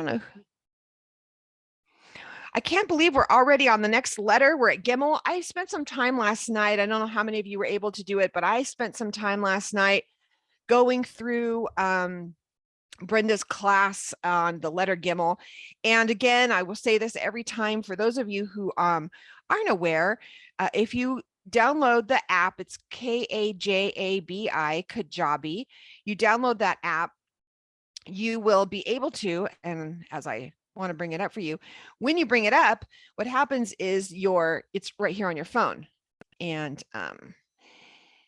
don't know. I can't believe we're already on the next letter. We're at Gimel. I spent some time last night. I don't know how many of you were able to do it, but I spent some time last night going through Brenda's class on the letter Gimel. And again, I will say this every time for those of you who aren't aware, if you download the app, it's Kajabi, Kajabi. You download that app, you will be able to, and as I want to bring it up for you, when you bring it up, what happens is it's right here on your phone. And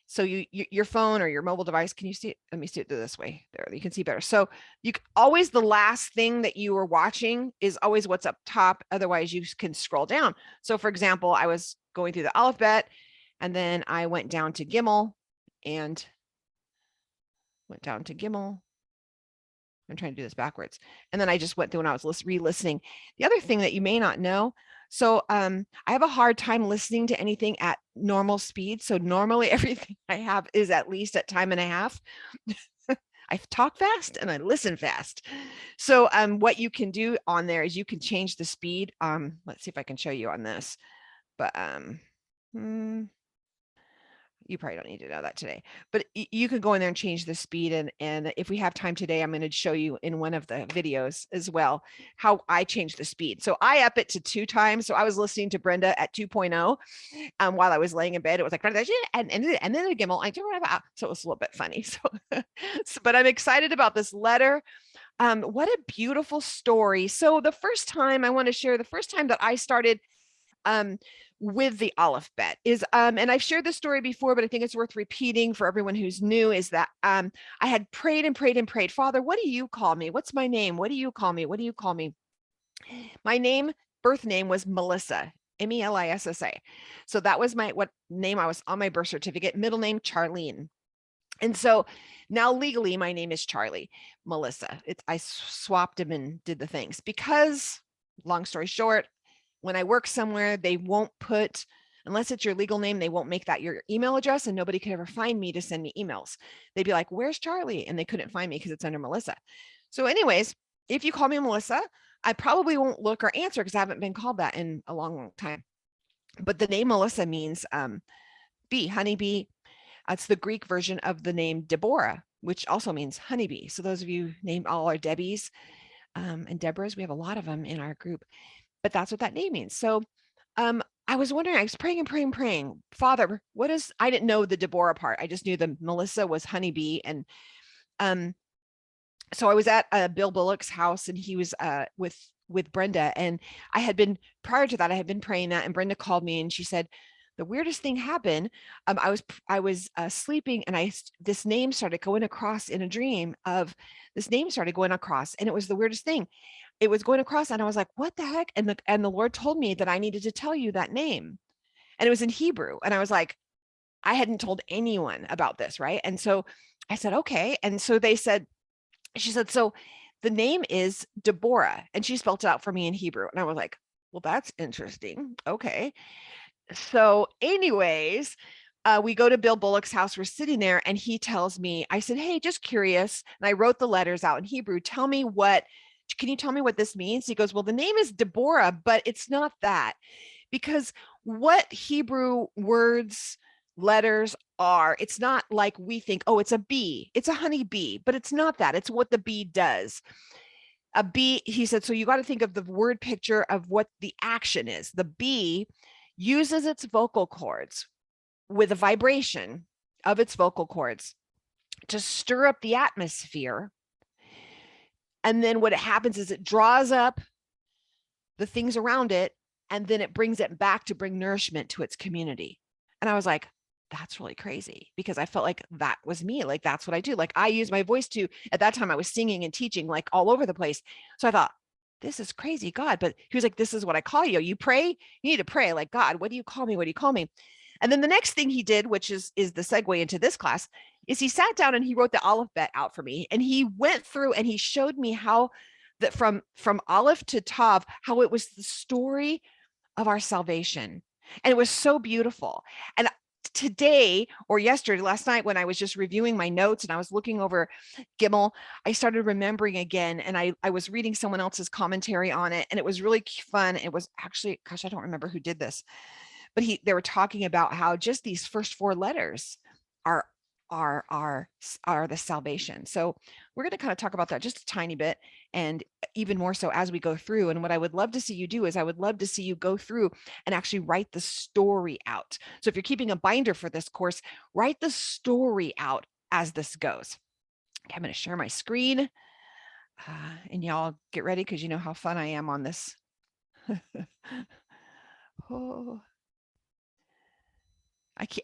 so your phone or your mobile device, can you see it? Let me see it this way. There, you can see better. So you always, the last thing that you are watching is always what's up top. Otherwise you can scroll down. So for example, I was going through the alphabet and then I went down to Gimel and I'm trying to do this backwards. And then I just went through when I was re-listening. The other thing that you may not know, so I have a hard time listening to anything at normal speed. So normally everything I have is at least at time and a half. I talk fast and I listen fast. So what you can do on there is you can change the speed. Let's see if I can show you on this, but you probably don't need to know that today, but you can go in there and change the speed. And if we have time today, I'm going to show you in one of the videos as well, how I change the speed. So I up it to 2 times. So I was listening to Brenda at 2.0 while I was laying in bed. It was like, and then a Gimel, so it was a little bit funny. But I'm excited about this letter. What a beautiful story. So the first time that I started with the alphabet is and I've shared this story before, but I think it's worth repeating for everyone who's new, is that I had prayed and prayed and prayed. Father, what do you call me? What's my name? What do you call me? What do you call me? My birth name was Melissa, Melissa. So that was what name I was on my birth certificate. Middle name Charlene. And so now legally my name is Charlie Melissa. I swapped them and did the things because, long story short, when I work somewhere, they won't put, unless it's your legal name, they won't make that your email address, and nobody could ever find me to send me emails. They'd be like, where's Charlie? And they couldn't find me because it's under Melissa. So anyways, if you call me Melissa, I probably won't look or answer because I haven't been called that in a long, long time. But the name Melissa means bee, honeybee. It's the Greek version of the name Deborah, which also means honeybee. So those of you named all our Debbies and Deborahs, we have a lot of them in our group. But that's what that name means. So I was wondering, I was praying and praying, praying, Father, I didn't know the Deborah part. I just knew the Melissa was honeybee. And so I was at Bill Bullock's house and he was with Brenda. And prior to that, I had been praying that, and Brenda called me and she said, the weirdest thing happened. I was sleeping and this name started going across in a dream and it was the weirdest thing. It was going across and I was like, what the heck? And the Lord told me that I needed to tell you that name. And it was in Hebrew. And I was like, I hadn't told anyone about this, right? And so I said, okay. And so she said, so the name is Deborah. And she spelled it out for me in Hebrew. And I was like, well, that's interesting. Okay. So anyways, we go to Bill Bullock's house. We're sitting there and he tells me, I said, hey, just curious. And I wrote the letters out in Hebrew. Can you tell me what this means? He goes, well, the name is Deborah, but it's not that, because what Hebrew words, letters are, it's not like we think, oh, it's a bee, it's a honey bee, but it's not that. It's what the bee does. A bee, he said, so you got to think of the word picture of what the action is. The bee uses its vocal cords with a vibration of its vocal cords to stir up the atmosphere. And then what happens is it draws up the things around it, and then it brings it back to bring nourishment to its community. And I was like, that's really crazy, because I felt like that was me. Like, that's what I do. Like, I use my voice at that time I was singing and teaching like all over the place. So I thought, this is crazy, God. But he was like, this is what I call you. You pray, you need to pray like, God, what do you call me? What do you call me? And then the next thing he did, which is the segue into this class, is he sat down and he wrote the alphabet out for me. And he went through and he showed me how that from Aleph to Tav, how it was the story of our salvation. And it was so beautiful. And just today or yesterday, last night, when I was just reviewing my notes and I was looking over Gimel, I started remembering again, and I was reading someone else's commentary on it, and it was really fun. It was actually, gosh, I don't remember who did this, but they were talking about how just these first 4 letters are are the salvation. So we're going to kind of talk about that just a tiny bit, and even more so as we go through. And what I would love to see you do is I would love to see you go through and actually write the story out. So if you're keeping a binder for this course, write the story out as this goes. Okay, I'm going to share my screen, and y'all get ready because you know how fun I am on this. Oh.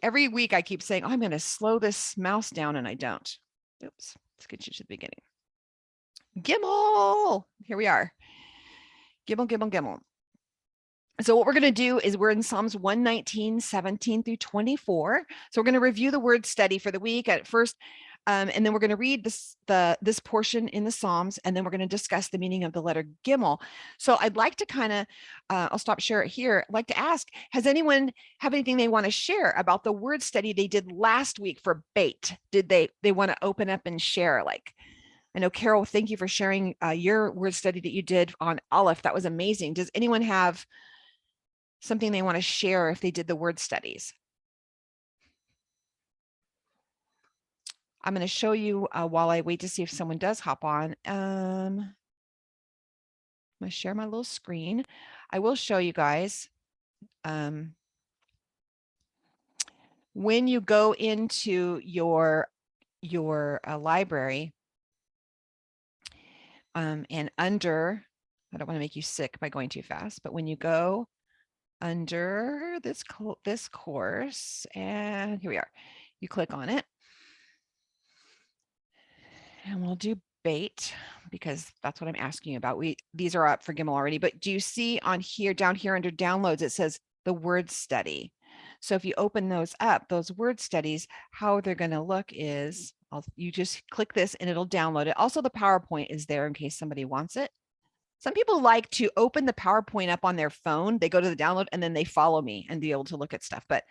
Every week I keep saying, oh, I'm going to slow this mouse down, and I don't. Oops, let's get you to the beginning. Gimel, here we are. Gimel, Gimel, Gimel. So what we're going to do is we're in Psalms 119, 17 through 24. So we're going to review the word study for the week at first, and then we're going to read this portion in the Psalms, and then we're going to discuss the meaning of the letter Gimel. So I'd like to kind of, I'll stop share it here. I'd like to ask, has anyone have anything they want to share about the word study they did last week for bait? Did they want to open up and share? Like, I know, Carol, thank you for sharing your word study that you did on Aleph. That was amazing. Does anyone have something they want to share if they did the word studies? I'm going to show you while I wait to see if someone does hop on. I'm going to share my little screen. I will show you guys. When you go into your library, and under, I don't want to make you sick by going too fast, but when you go under this course, and here we are, you click on it, and we'll do bait because that's what I'm asking you about. These are up for Gimel already, but do you see on here, down here under downloads, it says the word study. So if you open those up, those word studies, how they're going to look is you just click this and it'll download it. Also, the PowerPoint is there in case somebody wants it. Some people like to open the PowerPoint up on their phone. They go to the download and then they follow me and be able to look at stuff. But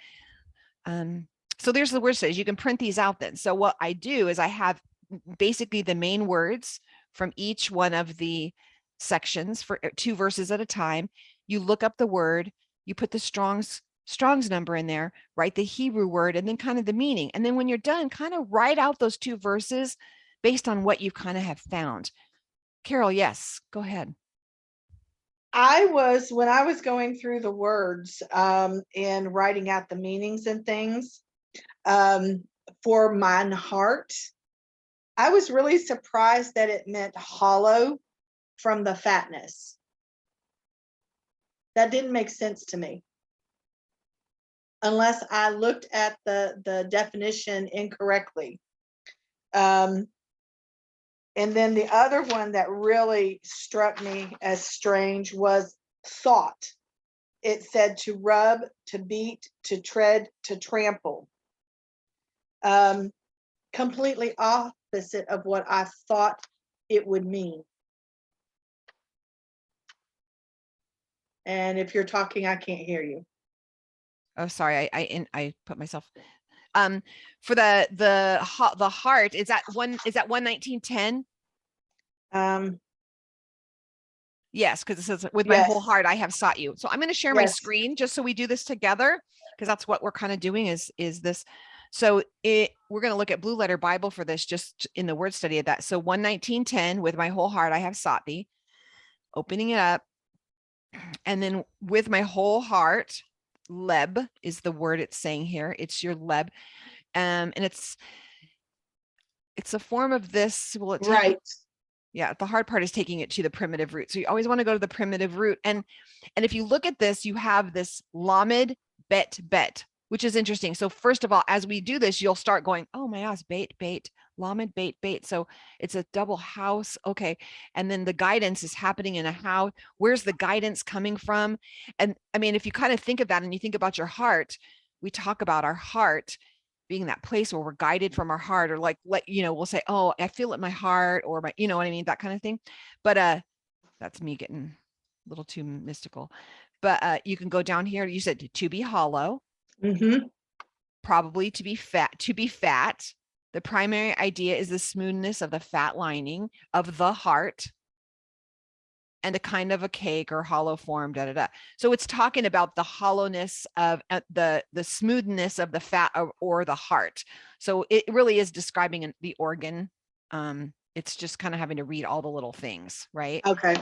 so there's the word studies. You can print these out then. So what I do is I have basically the main words from each one of the sections for 2 verses at a time. You look up the word, you put the Strong's number in there, write the Hebrew word, and then kind of the meaning. And then when you're done, kind of write out those 2 verses based on what you kind of have found. Carol, yes, go ahead. When I was going through the words and writing out the meanings and things for mine heart, I was really surprised that it meant hollow from the fatness. That didn't make sense to me unless I looked at the definition incorrectly. And then the other one that really struck me as strange was thought. It said to rub, to beat, to tread, to trample. Completely opposite of what I thought it would mean. And if you're talking, I can't hear you. Oh, sorry, I put myself. For the heart, is that 119:10? Yes, because it says with my whole heart I have sought you. So I'm going to share my screen just so we do this together, because that's what we're kind of doing is this. So we're going to look at Blue Letter Bible for this, just in the word study of that. So 119:10, with my whole heart I have sought thee. Opening it up, and then with my whole heart, leb is the word it's saying here. It's your leb, and it's a form of this. Will it take right? Yeah, the hard part is taking it to the primitive root. So you always want to go to the primitive root. And if you look at this, you have this lamed bet, which is interesting. So first of all, as we do this, you'll start going, oh my gosh, bait, lamed bait. So it's a double house. Okay. And then the guidance is happening in a house. Where's the guidance coming from? And I mean, if you kind of think of that and you think about your heart, we talk about our heart being that place where we're guided from our heart, or like, we'll say, oh, I feel it in my heart, or my, you know what I mean? That kind of thing. But that's me getting a little too mystical. But you can go down here. You said to be hollow. Mm-hmm. probably to be fat. The primary idea is the smoothness of the fat lining of the heart and a kind of a cake or hollow form, da da da. So it's talking about the hollowness of the smoothness of the fat or the heart. So it really is describing the organ. It's just kind of having to read all the little things, right? Okay.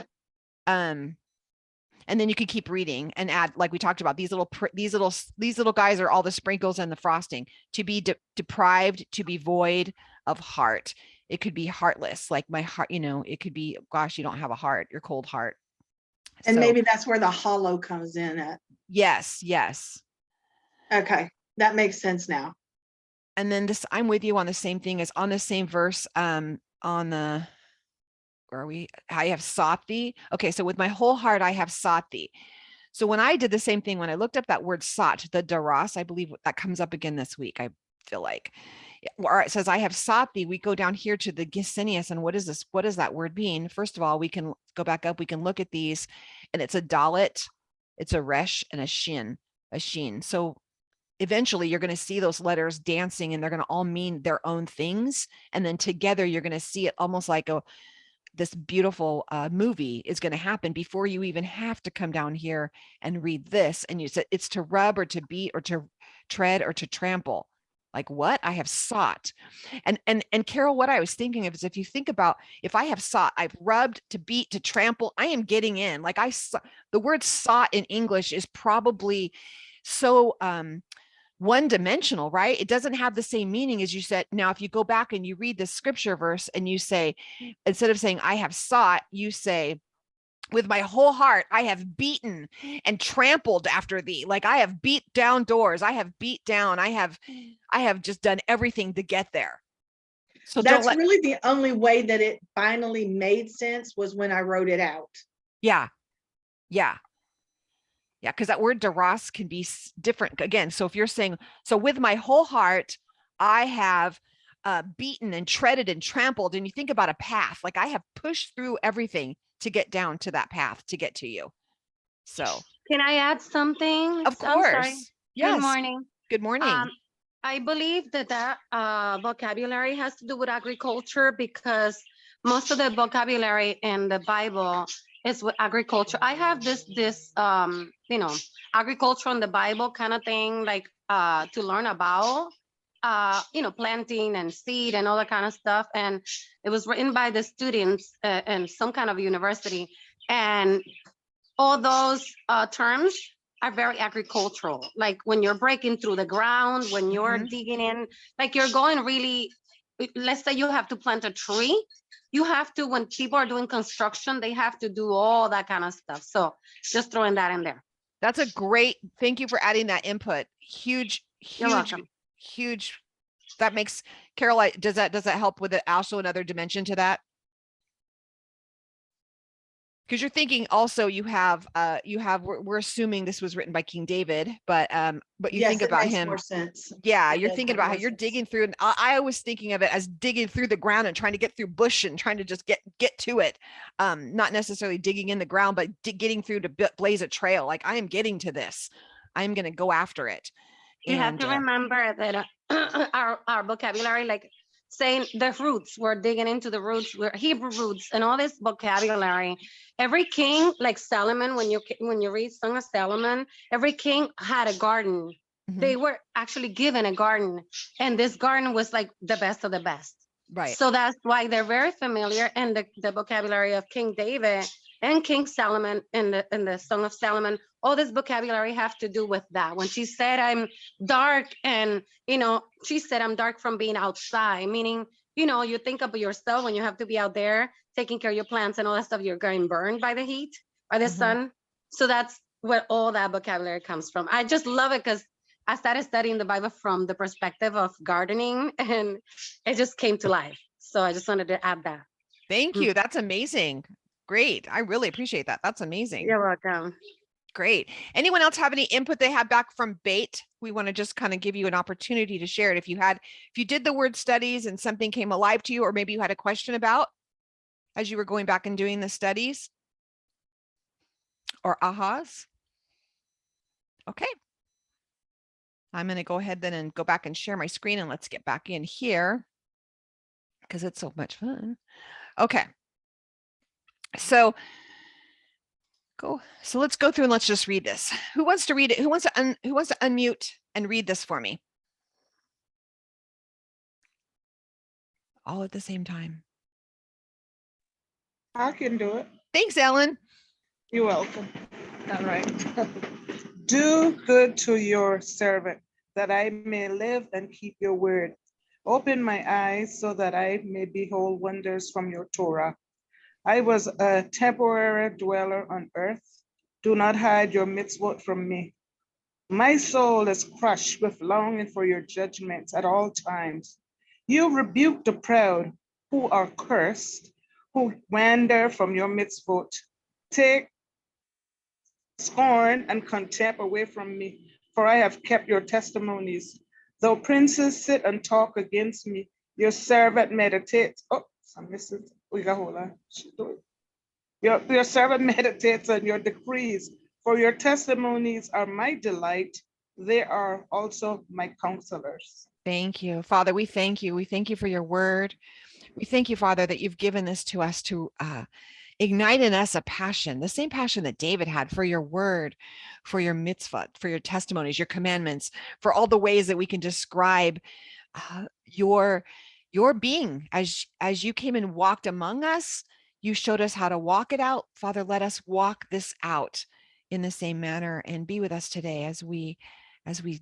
And then you could keep reading and add, like we talked about, these little guys are all the sprinkles and the frosting. To be deprived, to be void of heart. It could be heartless, like my heart, it could be, gosh, you don't have a heart, your cold heart. And So maybe that's where the hollow comes in at. yes. Okay. That makes sense now. And then this, I'm with you on the same thing as on the same verse, on the, where are we? I have sought thee. Okay. So with my whole heart, I have sought thee. So when I did the same thing, when I looked up that word sought, the daras, I believe that comes up again this week, I feel like. Or it says, I have sought thee. We go down here to the Gisenius. And what is this? What does that word mean? First of all, we can go back up. We can look at these, and it's a dalet, it's a resh, and a sheen. So eventually you're going to see those letters dancing, and they're going to all mean their own things. And then together you're going to see it almost like this beautiful movie is going to happen before you even have to come down here and read this. And you said it's to rub or to beat or to tread or to trample. Like what? I have sought. And Carol, what I was thinking of is, if you think about, if I have sought, I've rubbed, to beat, to trample, I am getting in. Like the word sought in English is probably so one dimensional, right? It doesn't have the same meaning as you said. Now, if you go back and you read the scripture verse and you say, instead of saying, I have sought, you say, with my whole heart, I have beaten and trampled after thee. Like I have beat down doors. I have beat down. I have just done everything to get there. So don't That's let, really the only way that it finally made sense, was when I wrote it out. yeah, yeah. Yeah, because that word daras can be different again. So if you're saying, so with my whole heart, I have beaten and treaded and trampled, and you think about a path, like I have pushed through everything to get down to that path to get to you. So, Can I add something? of I'm sorry. course, Good yes. morning. Good morning. Um, I believe that vocabulary has to do with agriculture, because most of the vocabulary in the Bible is with agriculture. I have this agriculture in the Bible kind of thing, like to learn about planting and seed and all that kind of stuff. And it was written by the students in some kind of university. And all those terms are very agricultural. Like when you're breaking through the ground, when you're digging in, like you're going really, let's say you have to plant a tree. You have to, when people are doing construction, they have to do all that kind of stuff. So just throwing that in there. That's a great, thank you for adding that input. Huge, You're huge, welcome. huge. That makes, Carol, does that help with it? Also another dimension to that? Because you're thinking also we're assuming this was written by King David, but you Yes, think it about makes him. more sense. Yeah, It you're does thinking make about how more you're sense. digging through, and I was thinking of it as digging through the ground and trying to get through bush and trying to just get to it. Not necessarily digging in the ground, but getting through to blaze a trail. Like I am getting to this. I'm going to go after it. You have And to remember that our vocabulary, like saying the roots, we're digging into the roots, we're Hebrew roots, and all this vocabulary. Every king, like Solomon, when you read Song of Solomon, every king had a garden. They were actually given a garden, and this garden was like the best of the best. right. So that's why they're very familiar. And the vocabulary of King David and King Solomon in the Song of Solomon, all this vocabulary have to do with that. When she said, I'm dark, and she said, I'm dark from being outside, meaning, you think of yourself when you have to be out there taking care of your plants and all that stuff, you're getting burned by the heat or the sun. So that's where all that vocabulary comes from. I just love it because I started studying the Bible from the perspective of gardening, and it just came to life. So I just wanted to add that. Thank you. That's amazing. Great. I really appreciate that. That's amazing. You're welcome. Great. Anyone else have any input they have back from bait? We want to just kind of give you an opportunity to share it. If you did the word studies and something came alive to you, or maybe you had a question about as you were going back and doing the studies, or ahas. Okay. I'm going to go ahead then and go back and share my screen, and let's get back in here because it's so much fun. Okay. So let's go through and let's just read this. Who wants to read it? Who wants to unmute and read this for me? All at the same time. I can do it. Thanks, Ellen. You're welcome. All right. Do good to your servant, that I may live and keep your word. Open my eyes so that I may behold wonders from your Torah. I was a temporary dweller on earth. Do not hide your mitzvot from me. My soul is crushed with longing for your judgments at all times. You rebuke the proud who are cursed, who wander from your mitzvot. Take scorn and contempt away from me, for I have kept your testimonies. Though princes sit and talk against me, your servant meditates. Oh, I'm missing. Your servant meditates on your decrees, for your testimonies are my delight. They are also my counselors. Thank you, Father. We thank you. We thank you for your word. We thank you, Father, that you've given this to us to ignite in us a passion, the same passion that David had for your word, for your mitzvah, for your testimonies, your commandments, for all the ways that we can describe your being. As you came and walked among us, you showed us how to walk it out. Father, let us walk this out in the same manner and be with us today as we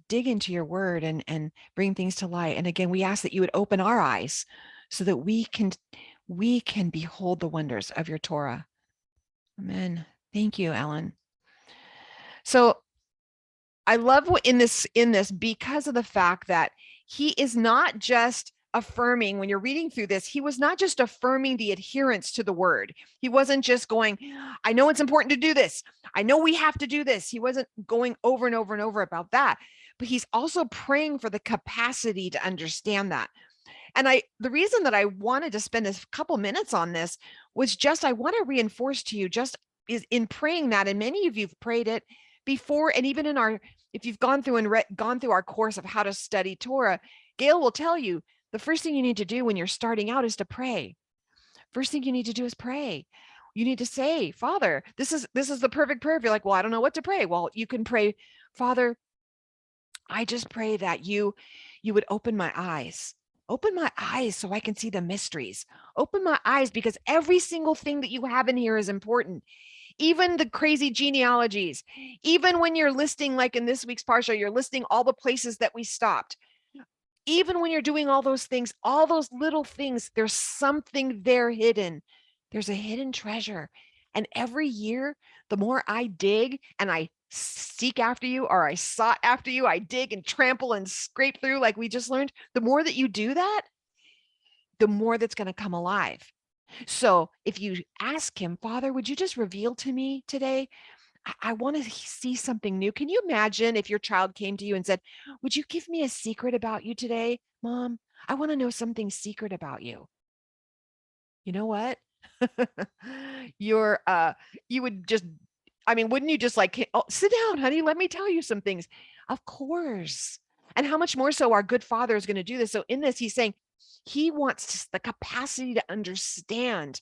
dig into your word and bring things to light. And again, we ask that you would open our eyes so that we can behold the wonders of your Torah. Amen. Thank you, Ellen. So I love what in this because of the fact that he is not just affirming, when you're reading through this, he was not just affirming the adherence to the word. He wasn't just going, I know it's important to do this. I know we have to do this. He wasn't going over and over and over about that, but he's also praying for the capacity to understand that. And the reason that I wanted to spend a couple minutes on this was just, I want to reinforce to you just is in praying that, and many of you've prayed it before, and even if you've gone through and gone through our course of how to study Torah, Gail will tell you the first thing you need to do when you're starting out is to pray. First thing you need to do is pray. You need to say, Father, this is the perfect prayer. If you're like, well, I don't know what to pray. Well, you can pray, Father, I just pray that you would open my eyes. Open my eyes so I can see the mysteries. Open my eyes because every single thing that you have in here is important. Even the crazy genealogies, even when you're listing, like in this week's Parsha, you're listing all the places that we stopped. Even when you're doing all those things, all those little things, there's something there hidden. There's a hidden treasure. And every year, the more I dig and I seek after you, or I sought after you, I dig and trample and scrape through, like we just learned, the more that you do that, the more that's going to come alive. So if you ask him, Father, would you just reveal to me today? I want to see something new. Can you imagine if your child came to you and said, would you give me a secret about you today, Mom? I want to know something secret about you. You know what? You would just, I mean, wouldn't you just like, oh, sit down, honey, let me tell you some things. Of course. And how much more so our good Father is going to do this. So in this, he's saying he wants the capacity to understand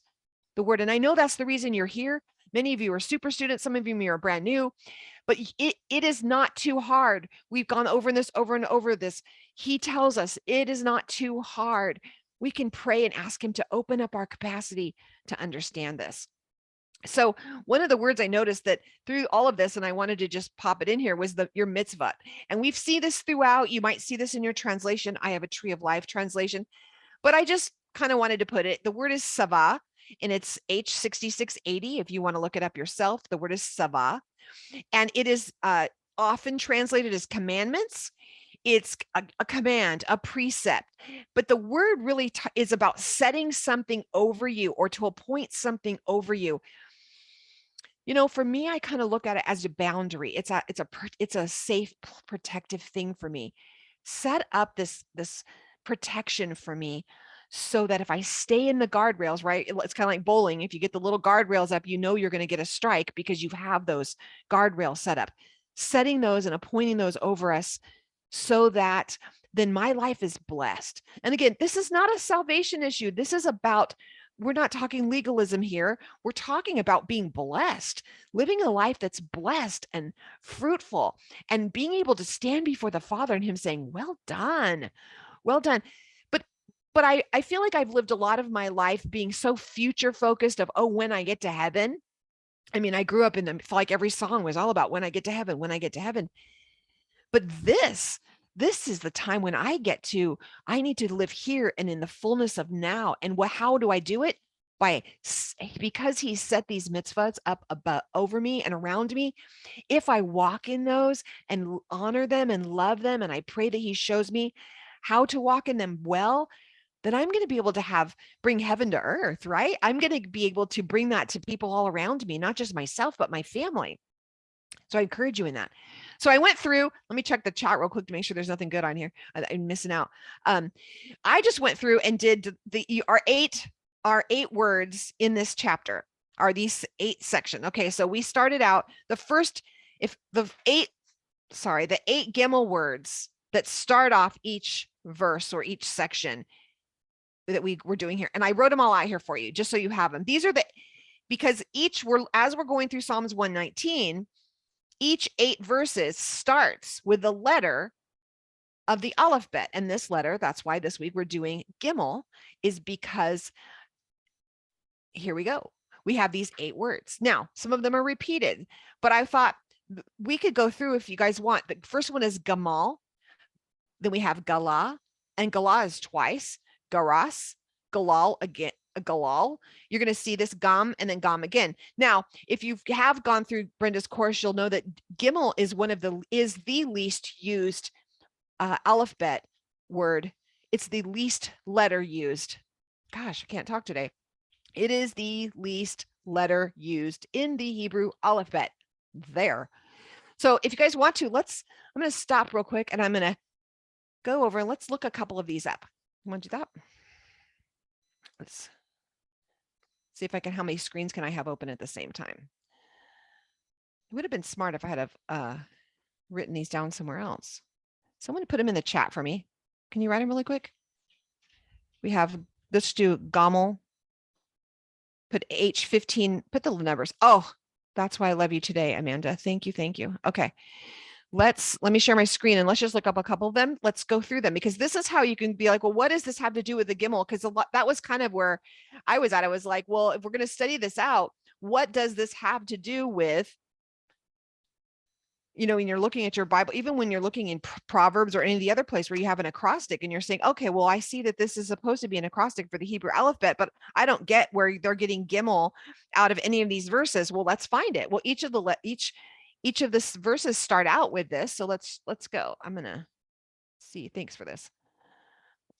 the word. And I know that's the reason you're here. Many of you are super students. Some of you are brand new, but it is not too hard. We've gone over this over and over this. He tells us it is not too hard. We can pray and ask him to open up our capacity to understand this. So one of the words I noticed that through all of this, and I wanted to just pop it in here, was your mitzvah. And we've seen this throughout. You might see this in your translation. I have a Tree of Life translation, but I just kind of wanted to put it. The word is savah, and it's H6680. If you want to look it up yourself, the word is savah, and it is often translated as commandments. It's a command, a precept, but the word really is about setting something over you or to appoint something over you. You know, for me, I kind of look at it as a boundary. It's a safe, protective thing for me. Set up this protection for me so that if I stay in the guardrails, right? It's kind of like bowling. If you get the little guardrails up, you know you're going to get a strike because you have those guardrails set up. Setting those and appointing those over us so that then my life is blessed. And again, this is not a salvation issue. This is about, we're not talking legalism here. We're talking about being blessed, living a life that's blessed and fruitful, and being able to stand before the Father and him saying, well done, well done. But I feel like I've lived a lot of my life being so future focused of, oh, when I get to heaven. I mean, I grew up in them, like every song was all about when I get to heaven, when I get to heaven. But this is the time when I need to live here and in the fullness of now. And how do I do it? Because he set these mitzvahs up above, over me and around me. If I walk in those and honor them and love them, and I pray that he shows me how to walk in them well, then I'm going to be able to bring heaven to earth, right? I'm going to be able to bring that to people all around me, not just myself, but my family. So I encourage you in that. So I went through, let me check the chat real quick to make sure there's nothing good on here. I'm missing out. I just went through and did our eight words in this chapter are these 8 sections. Okay. So we started out the 8 Gimel words that start off each verse or each section that we were doing here. And I wrote them all out here for you, just so you have them. These are because as we're going through Psalms 119, each 8 verses starts with the letter of the alphabet. And this letter, that's why this week we're doing Gimel, is because here we go. We have these 8 words. Now, some of them are repeated, but I thought we could go through if you guys want. The first one is Gamal. Then we have Gala, and Gala is twice. Garas, Galal again, Galal. You're going to see this Gam and then Gam again. Now, if you have gone through Brenda's course, you'll know that Gimel is the least used alphabet word. It's the least letter used. Gosh, I can't talk today. It is the least letter used in the Hebrew alphabet there. So if you guys want to, I'm going to stop real quick and I'm going to go over and let's look a couple of these up. You want to do that? Let's see if I can, how many screens can I have open at the same time? It would have been smart if I had written these down somewhere else. Someone put them in the chat for me. Can you write them really quick? We have, let's do Gomel. Put H15, put the numbers. Oh, that's why I love you today, Amanda. Thank you, thank you. Okay. Let me share my screen and let's just look up a couple of them. Let's go through them because this is how you can be like, well, what does this have to do with the Gimel? Because that was kind of where I was at. I was like, well, if we're going to study this out, what does this have to do with, when you're looking at your Bible, even when you're looking in Proverbs or any of the other place where you have an acrostic and you're saying, okay, well, I see that this is supposed to be an acrostic for the Hebrew alphabet, but I don't get where they're getting Gimel out of any of these verses. Well, let's find it. Well, each of the verses start out with this. So let's go. I'm going to see. Thanks for this.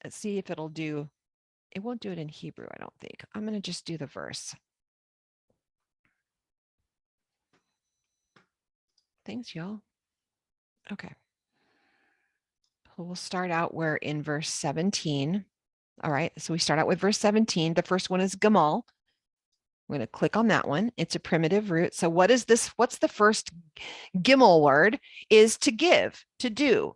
Let's see if it won't do it in Hebrew, I don't think. I'm going to just do the verse. Thanks, y'all. Okay. We'll start out where in verse 17. All right. So we start out with verse 17. The first one is Gamal. I'm going to click on that one. It's a primitive root. So what is this? What's the first Gimel word? Is to give, to do.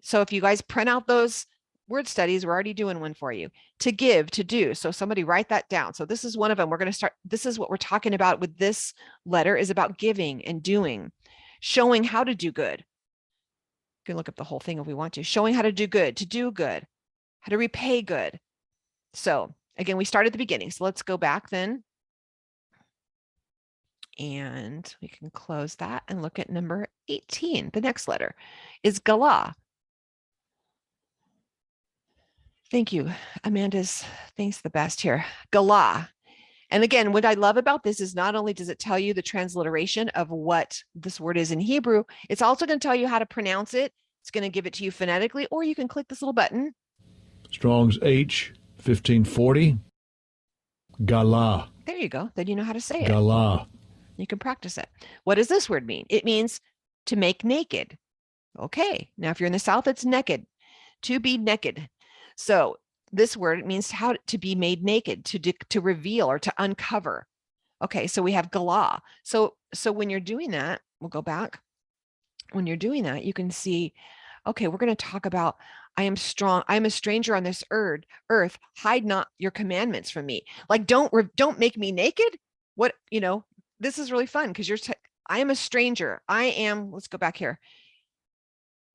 So if you guys print out those word studies, we're already doing one for you. To give, to do. So somebody write that down. So this is one of them. We're going to start. This is what we're talking about with this letter, is about giving and doing, showing how to do good. You can look up the whole thing if we want to. Showing how to do good, how to repay good. So again, we start at the beginning. So let's go back then. And we can close that and look at number 18. The next letter is Gala. Thank you. Amanda's thanks the best here. Gala. And again, what I love about this is not only does it tell you the transliteration of what this word is in Hebrew, it's also going to tell you how to pronounce it. It's going to give it to you phonetically, or you can click this little button. Strong's H 1540. Gala. There you go. Then you know how to say it. Gala. You can practice it. What does this word mean? It means to make naked. Okay. Now, if you're in the South, it's naked, to be naked. So this word means how to be made naked, to reveal or to uncover. Okay. So we have Gala. So when you're doing that, we'll go back. When you're doing that, you can see, Okay, we're going to talk about I am strong. I am a stranger on this earth. Hide not your commandments from me. Like don't make me naked. What, this is really fun because I am a stranger. Let's go back here.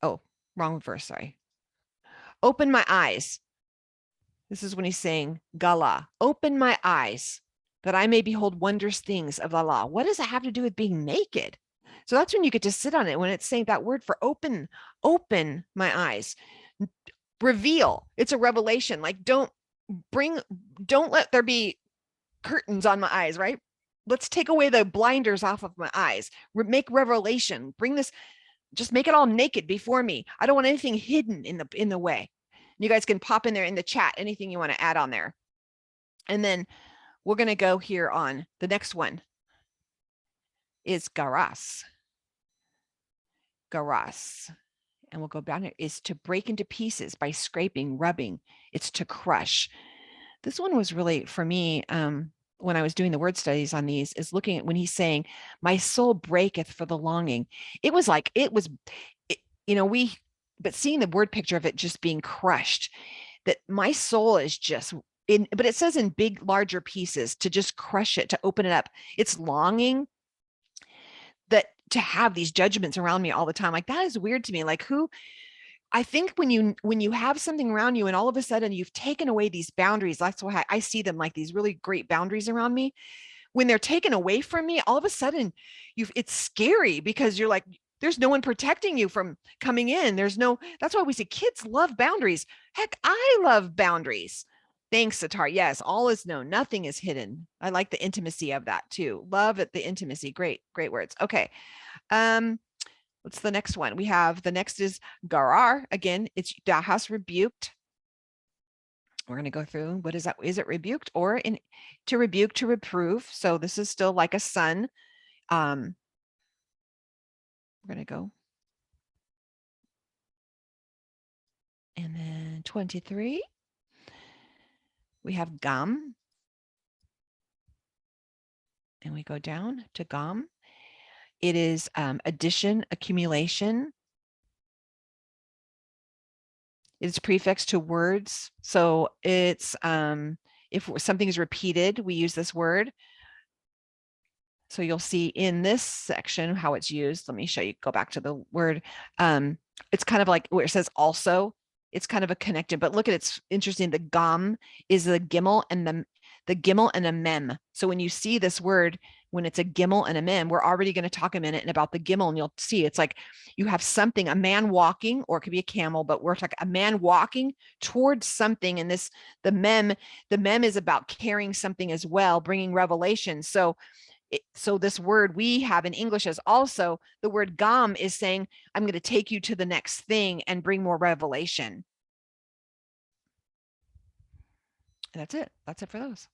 Oh, wrong verse, sorry. Open my eyes. This is when he's saying, Gala, open my eyes that I may behold wondrous things of the law. What does it have to do with being naked? So that's when you get to sit on it, when it's saying that word for open my eyes. Reveal. It's a revelation. Like don't let there be curtains on my eyes, right? Let's take away the blinders off of my eyes. Make revelation. Bring this, just make it all naked before me. I don't want anything hidden in the way. You guys can pop in there in the chat anything you want to add on there. And then we're going to go here on the next one is garas. Garas. And we'll go down here, is to break into pieces by scraping, rubbing. It's to crush. This one was really, for me, when I was doing the word studies on these, is looking at when he's saying, my soul breaketh for the longing. It was like, but seeing the word picture of it just being crushed, that my soul is just but it says in big, larger pieces, to just crush it, to open it up. It's longing that to have these judgments around me all the time. Like that is weird to me. Like I think when you have something around you and all of a sudden you've taken away these boundaries, that's why I see them like these really great boundaries around me. When they're taken away from me, all of a sudden it's scary because you're like, there's no one protecting you from coming in. That's why we say kids love boundaries. Heck, I love boundaries. Thanks, Satar. Yes, all is known. Nothing is hidden. I like the intimacy of that too. Love it, the intimacy. Great, great words. Okay. What's the next one? The next is garar. Again, it's dahas, rebuked. We're going to go through, what is that? Is it rebuked or to rebuke, to reprove? So this is still like a son. We're going to go. And then 23, we have gam. And we go down to gam. It is addition, accumulation. It's prefix to words. So it's if something is repeated, we use this word. So you'll see in this section how it's used. Let me show you, go back to the word. It's kind of like where it says also, it's kind of a connected, but look at it's interesting. The gam is the gimel and the gimel and a mem. So when you see this word, when it's a gimel and a mem, we're already going to talk a minute about the gimel, and you'll see it's like you have something, a man walking, or it could be a camel, but we're talking a man walking towards something. And the mem is about carrying something as well, bringing revelation. So this word we have in English is also the word gam is saying, I'm going to take you to the next thing and bring more revelation. And that's it. That's it for those.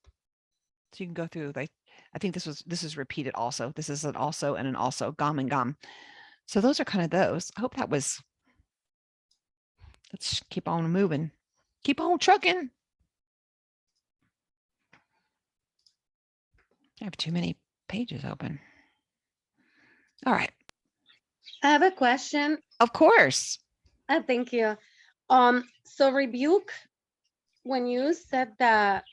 So you can go through, like, I think this is repeated also. This is an also and an also, gam and gam. So those are kind of those. I hope that was, let's keep on moving. Keep on trucking. I have too many pages open. All right. I have a question. Of course. Thank you. So rebuke, when you said that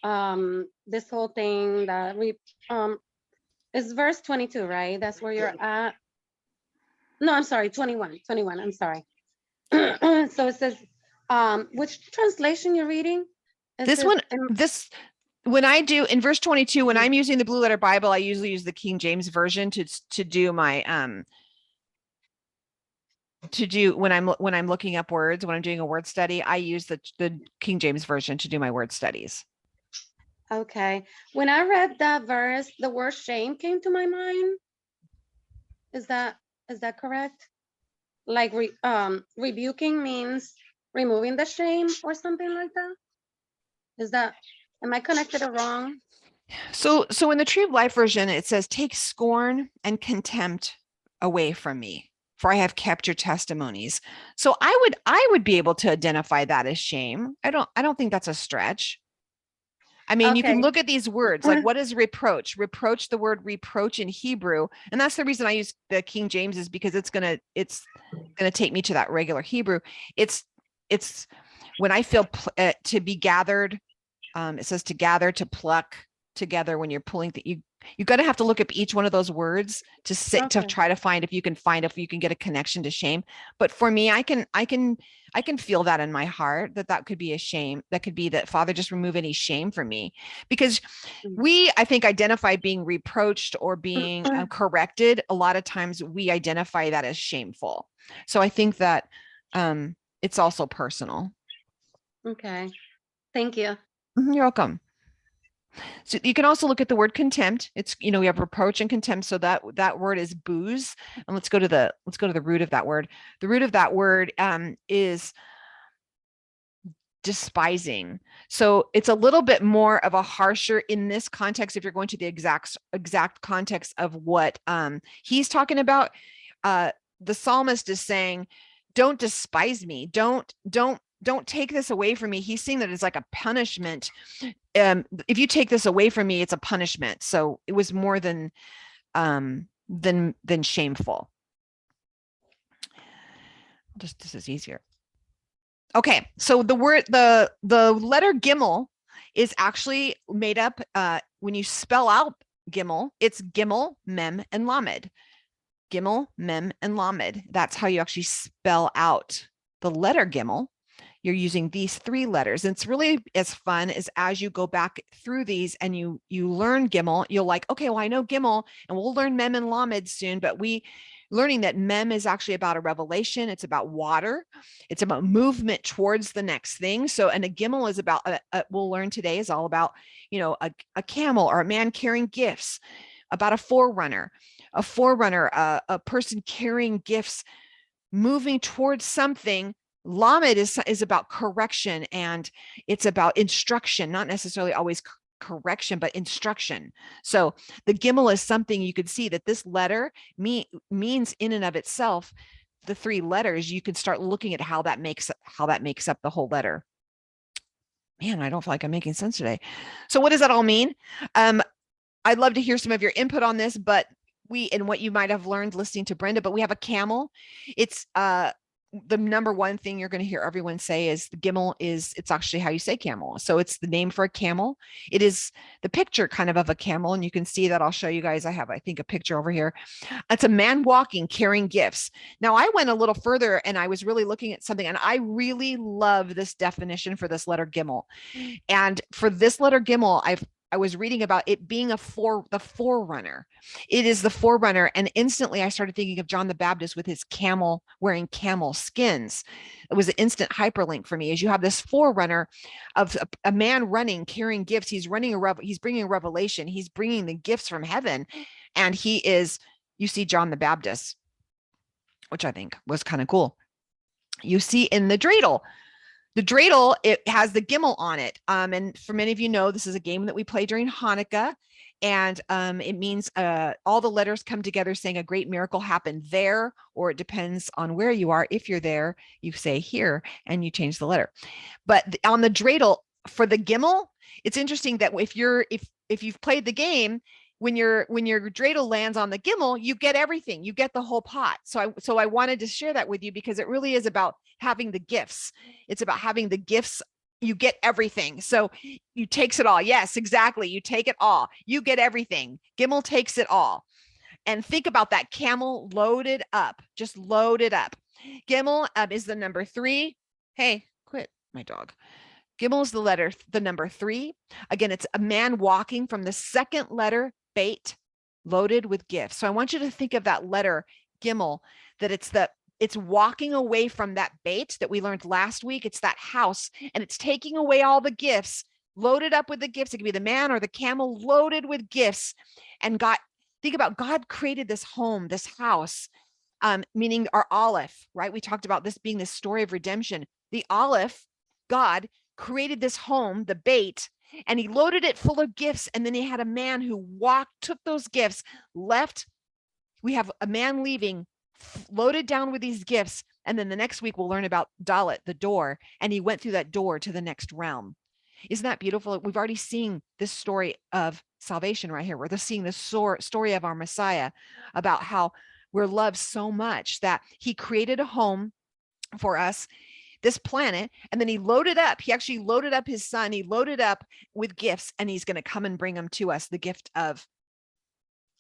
this whole thing that is verse 22, right? That's where you're at. No, I'm sorry, 21, I'm sorry. So it says, which translation you're reading? This one, when I do in verse 22, when I'm using the Blue Letter Bible, I usually use the King James Version to do my when I'm looking up words, when I'm doing a word study, I use the King James Version to do my word studies. Okay. When I read that verse, the word shame came to my mind. Is that correct? Like rebuking means removing the shame or something like that? Am I connected or wrong? So in the Tree of Life version, it says, take scorn and contempt away from me, for I have kept your testimonies. So I would be able to identify that as shame. I don't think that's a stretch. I mean, okay. You can look at these words, like what is reproach? Reproach, the word reproach in Hebrew. And that's the reason I use the King James, is because it's going to take me to that regular Hebrew. It's when I feel to be gathered. It says to gather, to pluck together when you're pulling you're going to have to look up each one of those words to sit to Okay. try to find if you can get a connection to shame. But for me, I can feel that in my heart that could be a shame. That could be that Father, just remove any shame from me, because I think, identify being reproached or being corrected. A lot of times we identify that as shameful. So I think that it's also personal. Okay. Thank you. You're welcome. So you can also look at the word contempt. It's, we have reproach and contempt. So that word is booze. And let's go to the root of that word. The root of that word is despising. So it's a little bit more of a harsher in this context. If you're going to the exact context of what he's talking about, the psalmist is saying, don't despise me. Don't take this away from me. He's saying that it's like a punishment. If you take this away from me, it's a punishment. So it was more than shameful. This is easier. Okay, so the letter Gimel is actually made up. When you spell out Gimel, it's Gimel, Mem, and Lamed. Gimel, Mem, and Lamed. That's how you actually spell out the letter Gimel. You're using these 3 letters. And it's really as fun as you go back through these and you learn Gimel, you're like, okay, well, I know Gimel, and we'll learn Mem and Lamed soon, but learning that Mem is actually about a revelation. It's about water. It's about movement towards the next thing. So, and a Gimel is about, we'll learn today, is all about, a camel or a man carrying gifts, about a forerunner, a person carrying gifts, moving towards something. Lamed is about correction, and it's about instruction, not necessarily always correction, but instruction. So the Gimel is something you could see that this letter means in and of itself, the 3 letters. You can start looking at how that makes up the whole letter. Man, I don't feel like I'm making sense today. So what does that all mean? I'd love to hear some of your input on this, but and what you might have learned listening to Brenda, but we have a camel. It's the number one thing you're going to hear everyone say is the Gimel it's actually how you say camel. So it's the name for a camel. It is the picture kind of a camel. And you can see that. I'll show you guys. I have, I think, a picture over here. It's a man walking, carrying gifts. Now I went a little further and I was really looking at something, and I really love this definition for this letter Gimel. And for this letter Gimel, I was reading about it being the forerunner. It is the forerunner. And instantly I started thinking of John the Baptist with his camel, wearing camel skins. It was an instant hyperlink for me, as you have this forerunner of a man running, carrying gifts. He's bringing a revelation. He's bringing the gifts from heaven. And you see John the Baptist, which I think was kind of cool. You see in the dreidel, it has the Gimel on it. And for many of you know, this is a game that we play during Hanukkah. And it means all the letters come together saying a great miracle happened there, or it depends on where you are. If you're there, you say here and you change the letter. But on the dreidel for the Gimel, it's interesting that if you've played the game, when your dreidel lands on the Gimel, you get everything. You get the whole pot. So I wanted to share that with you, because it really is about having the gifts. It's about having the gifts. You get everything. So you takes it all. Yes, exactly. You take it all. You get everything. Gimel takes it all. And think about that camel loaded up, just loaded up. Gimel is the number 3. Hey, quit, my dog. Gimel is the number 3. Again, it's a man walking from the second letter, bait, loaded with gifts. So I want you to think of that letter Gimel, that it's walking away from that bait that we learned last week. It's that house, and it's taking away all the gifts, loaded up with the gifts. It could be the man or the camel loaded with gifts. And think about God created this home, this house, meaning our Aleph, right? We talked about this being the story of redemption. The Aleph, God created this home, the bait, and he loaded it full of gifts. And then he had a man who took those gifts, left. We have a man leaving, loaded down with these gifts. And then the next week we'll learn about Dalet, the door, and he went through that door to the next realm. Isn't that beautiful? We've already seen this story of salvation right here. We're seeing the story of our Messiah, about how We're loved so much that he created a home for us, this planet, and then he actually loaded up his son. He loaded up with gifts, and he's going to come and bring them to us, the gift of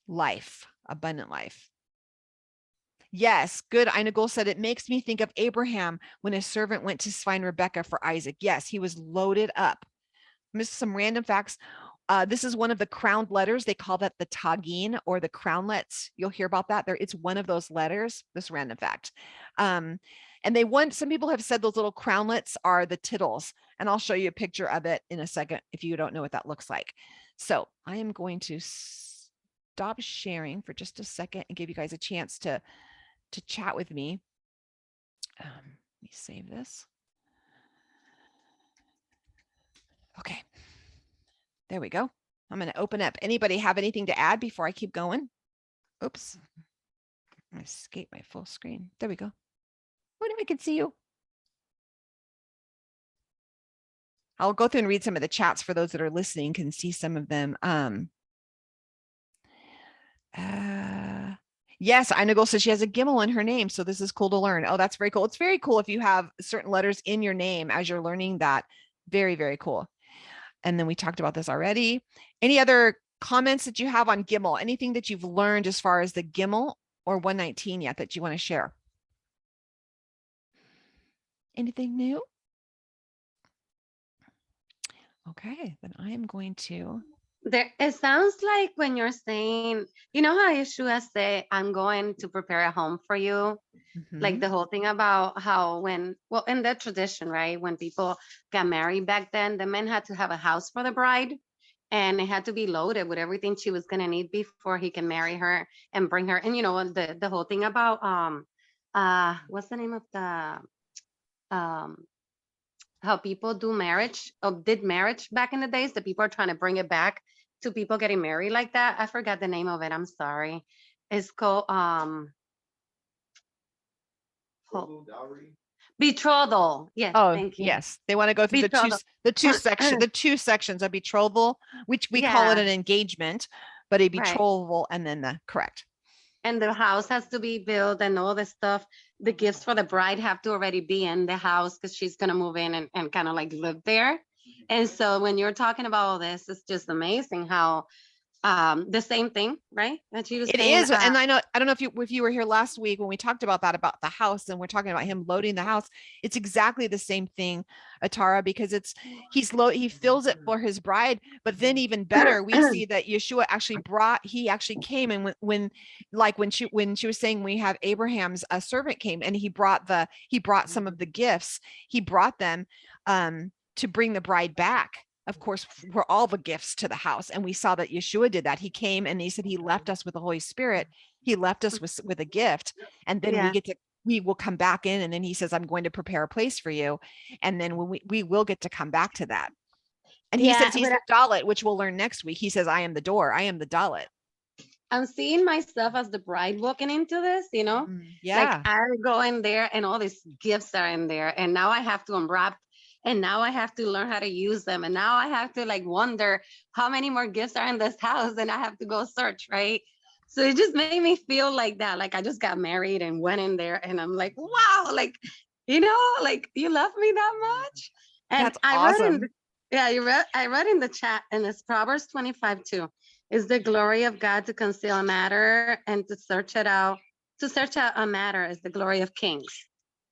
life, abundant life. Yes, good. Inagul said, it makes me think of Abraham when his servant went to find Rebecca for Isaac. Yes, he was loaded up. Missed some random facts. This is one of the crowned letters. They call that the tagin, or the crownlets. You'll hear about that. It's one of those letters, this random fact. And some people have said those little crownlets are the tittles. And I'll show you a picture of it in a second if you don't know what that looks like. So I am going to stop sharing for just a second and give you guys a chance to chat with me. Let me save this. Okay. There we go. I'm going to open up. Anybody have anything to add before I keep going? Oops. I escaped my full screen. There we go. Oh, now I can see you. I'll go through and read some of the chats for those that are listening, can see some of them. Yes, Inagul says she has a Gimel in her name, so this is cool to learn. Oh, that's very cool. It's very cool if you have certain letters in your name as you're learning that. Very, very cool. And then we talked about this already. Any other comments that you have on Gimel? Anything that you've learned as far as the Gimel or 119 yet that you want to share? Anything new? Okay, then I am going to. It sounds like when you're saying, you know how Yeshua said, I'm going to prepare a home for you. Like the whole thing about how in the tradition, right? When people got married back then, the men had to have a house for the bride, and it had to be loaded with everything she was going to need before he can marry her and bring her. And, you know, the whole thing about, what's the name of the, how people did marriage back in the days, that people are trying to bring it back to people getting married like that. I forgot the name of it. I'm sorry. It's called betrothal. Yes, Oh, thank you. yes. They want to go through Betrothal. the two sections of betrothal, which we call it Yeah, an engagement, but a right. betrothal, and then the correct. And the house has to be built and all the stuff. The gifts for the bride have to already be in the house because she's gonna move in and kind of like live there. And so when you're talking about all this, it's just amazing how the same thing, right? That you were It saying. is, and I don't know if you were here last week when we talked about that, about the house, and we're talking about him loading the house. It's exactly the same thing, Atara, because he fills it for his bride, but then even better, we see that Yeshua actually came, and when she was saying we have Abraham's servant came, and he brought some of the gifts, he brought them to bring the bride back, of course, for all the gifts to the house. And we saw that Yeshua did that. He came and he said he left us with the Holy Spirit. He left us with a gift. And then Yeah. we will come back in. And then he says, I'm going to prepare a place for you. And then when we will get to come back to that. And he says he's the Dalet, which we'll learn next week. He says, I am the door. I am the Dalet. I'm seeing myself as the bride walking into this, you know, Yeah. like I go in there and all these gifts are in there. And now I have to unwrap, and now I have to learn how to use them. And now I have to like wonder how many more gifts are in this house, and I have to go search, right? So it just made me feel like that. Like I just got married and went in there and I'm like, wow, like, you know, like you love me that much. And That's awesome. I read in the chat, and it's Proverbs 25 too. Is the glory of God to conceal a matter and to search it out. To search out a matter is the glory of kings.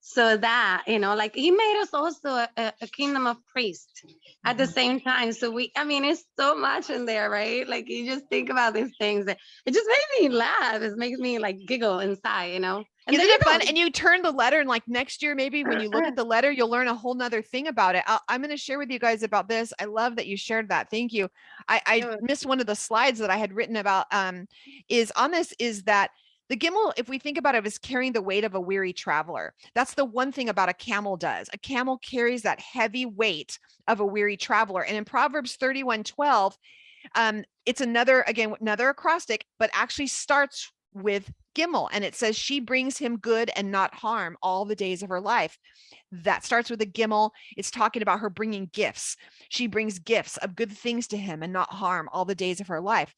So that, you know, like he made us also a kingdom of priests at the same time. So it's so much in there, right? Like you just think about these things. It just made me laugh. It makes me like giggle inside, you know? And isn't it fun? And you turn the letter, and like next year, maybe when you look at the letter, you'll learn a whole nother thing about it. I'm going to share with you guys about this. I love that you shared that. Thank you. I missed one of the slides that I had written about is that the Gimel, if we think about it, is carrying the weight of a weary traveler. That's the one thing about a camel does. A camel carries that heavy weight of a weary traveler. And in Proverbs 31:12, it's another acrostic, but actually starts with Gimel. And it says, she brings him good and not harm all the days of her life. That starts with a Gimel. It's talking about her bringing gifts. She brings gifts of good things to him and not harm all the days of her life.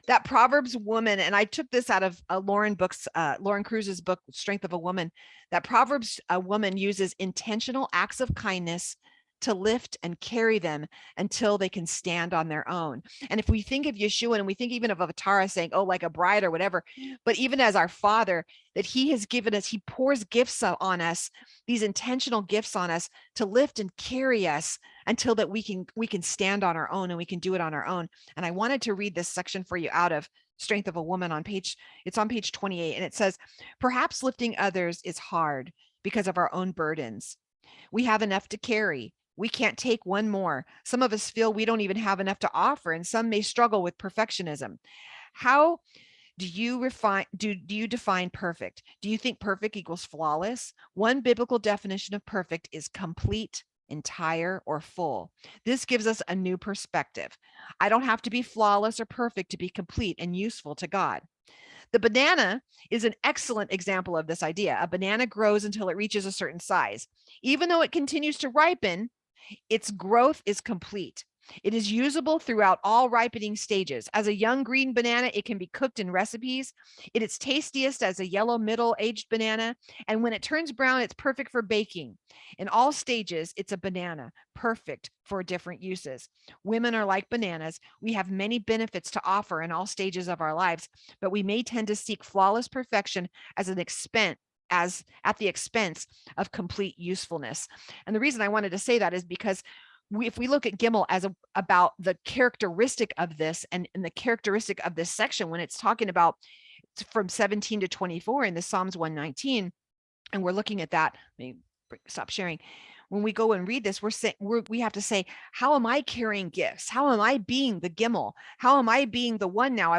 That Proverbs woman, and I took this out of Lauren Cruz's book, Strength of a Woman. That Proverbs woman uses intentional acts of kindness to lift and carry them until they can stand on their own. And if we think of Yeshua and we think even of Avatara saying, oh, like a bride or whatever, but even as our Father, that he has given us, he pours gifts on us, these intentional gifts on us to lift and carry us until that we can stand on our own, and we can do it on our own. And I wanted to read this section for you out of Strength of a Woman it's on page 28, and it says, perhaps lifting others is hard because of our own burdens. We have enough to carry. We can't take one more. Some of us feel we don't even have enough to offer, and some may struggle with perfectionism. How do you define perfect? Do you think perfect equals flawless? One biblical definition of perfect is complete, entire, or full. This gives us a new perspective. I don't have to be flawless or perfect to be complete and useful to God. The banana is an excellent example of this idea. A banana grows until it reaches a certain size. Even though it continues to ripen, its growth is complete. It is usable throughout all ripening stages. As a young green banana, it can be cooked in recipes. It is tastiest as a yellow middle-aged banana, and when it turns brown, it's perfect for baking. In all stages, it's a banana, perfect for different uses. Women are like bananas. We have many benefits to offer in all stages of our lives, but we may tend to seek flawless perfection as at the expense of complete usefulness. And the reason I wanted to say that is because if we look at Gimel as about the characteristic of this and the characteristic of this section, when it's talking about from 17 to 24 in the Psalms 119, and we're looking at that, let me stop sharing. When we go and read this, we have to say, how am I carrying gifts? How am I being the Gimel? How am I being the one now?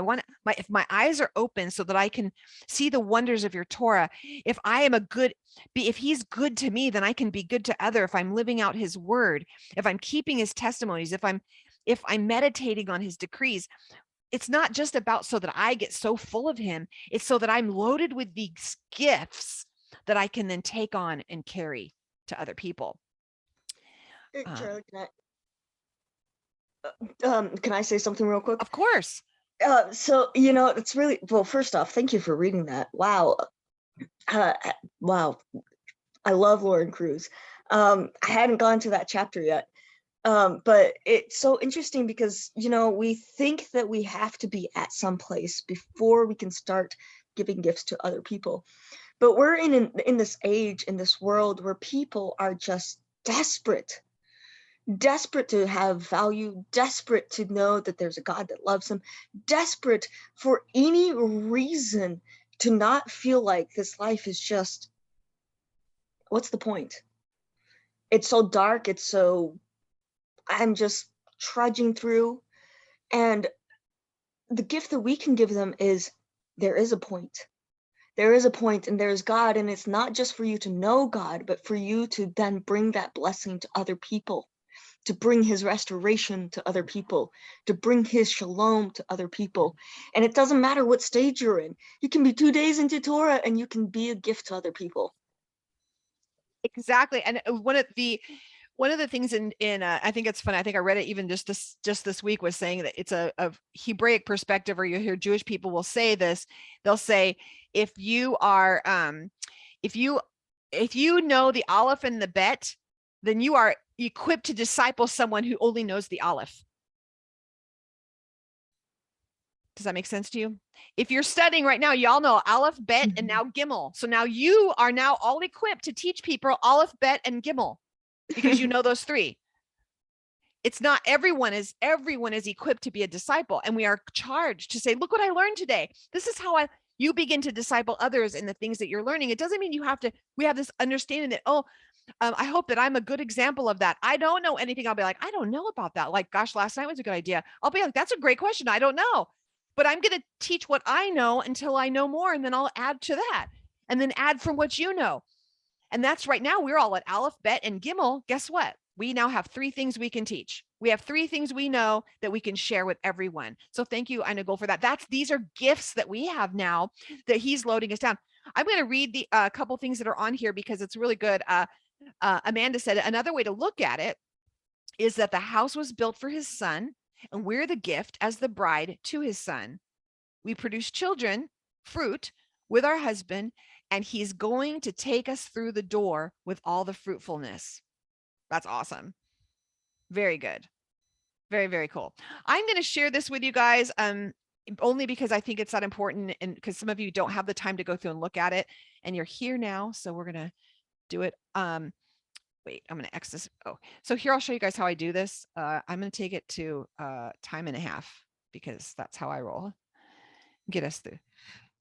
If my eyes are open so that I can see the wonders of your Torah, if he's good to me, then I can be good to other. If I'm living out his word, if I'm keeping his testimonies, if I'm meditating on his decrees, it's not just about so that I get so full of him. It's so that I'm loaded with these gifts that I can then take on and carry to other people. Hey, Charlie, can I say something real quick? Of course. So, you know, it's really, well, first off, thank you for reading that. Wow. Wow. I love Lauren Cruz. I hadn't gone to that chapter yet. But it's so interesting because, you know, we think that we have to be at some place before we can start giving gifts to other people. But we're in this age, in this world where people are just desperate to have value, desperate to know that there's a God that loves them, desperate for any reason to not feel like this life is just, what's the point? It's so dark, I'm just trudging through. And the gift that we can give them is, there is a point. There is a point, and there's God, and it's not just for you to know God, but for you to then bring that blessing to other people, to bring his restoration to other people, to bring his shalom to other people. And it doesn't matter what stage you're in. You can be 2 days into Torah and you can be a gift to other people. Exactly. And one of the things in I think it's funny, I think I read it even just this week, was saying that it's a Hebraic perspective, or you hear Jewish people will say this. They'll say, if you are if you know the Aleph and the Bet, then you are equipped to disciple someone who only knows the Aleph. Does that make sense to you? If you're studying right now, y'all know Aleph, Bet, and now Gimel. So now you are now all equipped to teach people Aleph, Bet, and Gimel, because you know those three. It's not everyone is equipped to be a disciple, and we are charged to say, look what I learned today. This is how you begin to disciple others in the things that you're learning. It doesn't mean we have this understanding that, I hope that I'm a good example of that. I don't know anything. I'll be like, I don't know about that. Like, gosh, last night was a good idea. I'll be like, that's a great question. I don't know, but I'm going to teach what I know until I know more. And then I'll add to that, and then add from what you know. And that's right now we're all at Aleph, Bet, and Gimel. Guess what? We now have 3 things we can teach. We have 3 things we know that we can share with everyone. So thank you, Ina, for that. These are gifts that we have now that he's loading us down. I'm going to read the couple things that are on here because it's really good. Amanda said another way to look at it is that the house was built for his son, and we're the gift as the bride to his son. We produce children, fruit, with our husband, and he's going to take us through the door with all the fruitfulness. That's awesome. Very good. Very, very cool. I'm going to share this with you guys only because I think it's that important, and because some of you don't have the time to go through and look at it, and you're here now, so we're going to do it. Wait, I'm going to X this. Oh, so here I'll show you guys how I do this. I'm going to take it to time and a half because that's how I roll. Get us through.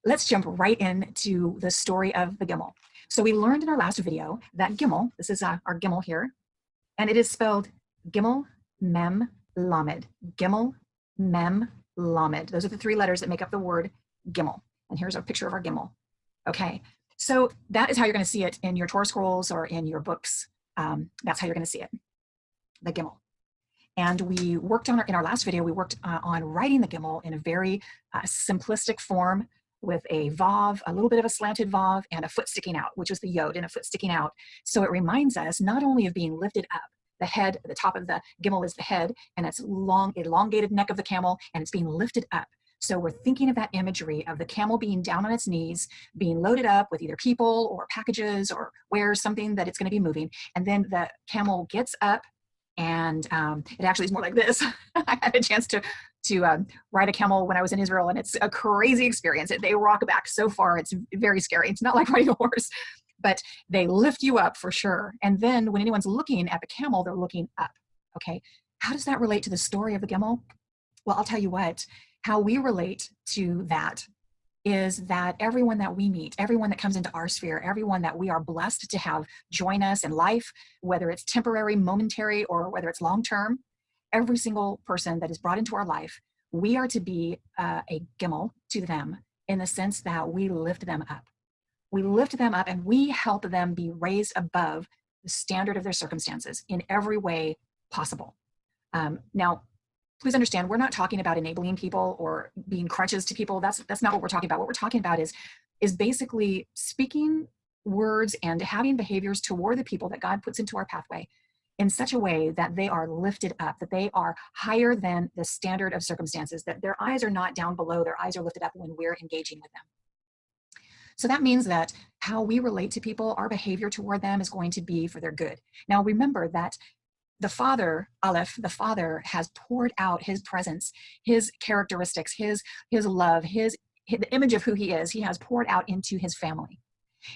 Let's jump right into the story of the Gimel. So we learned in our last video that Gimel, this is our Gimel here, and it is spelled Gimel, Mem, Lamed. Gimel, Mem, Lamed. Those are the three letters that make up the word Gimel. And here's a picture of our Gimel. Okay, so that is how you're going to see it in your Torah scrolls or in your books. That's how you're going to see it, the Gimel. And we worked on, in our last video, we worked on writing the Gimel in a very simplistic form with a vav, a little bit of a slanted vav, and a foot sticking out, which was the yod, and a foot sticking out. So it reminds us not only of being lifted up, the head, the top of the Gimel is the head, and it's long, elongated neck of the camel, and it's being lifted up. So we're thinking of that imagery of the camel being down on its knees, being loaded up with either people or packages or wares, something that it's going to be moving. And then the camel gets up, and it actually is more like this. I had a chance to ride a camel when I was in Israel, and it's a crazy experience. They rock back so far, it's very scary. It's not like riding a horse, but they lift you up for sure. And then when anyone's looking at the camel, they're looking up. Okay, how does that relate to the story of the Gimel? Well, I'll tell you what, how we relate to that is that everyone that we meet, everyone that comes into our sphere, everyone that we are blessed to have join us in life, whether it's temporary, momentary, or whether it's long-term, every single person that is brought into our life, we are to be a Gimel to them in the sense that we lift them up. We lift them up and we help them be raised above the standard of their circumstances in every way possible. Now, please understand, we're not talking about enabling people or being crutches to people. That's not what we're talking about. What we're talking about is basically speaking words and having behaviors toward the people that God puts into our pathway in such a way that they are lifted up, that they are higher than the standard of circumstances, that their eyes are not down below, their eyes are lifted up when we're engaging with them. So that means that how we relate to people, our behavior toward them is going to be for their good. Now remember that the Father, Aleph, the Father has poured out his presence, his characteristics, his love, the image of who he is, he has poured out into his family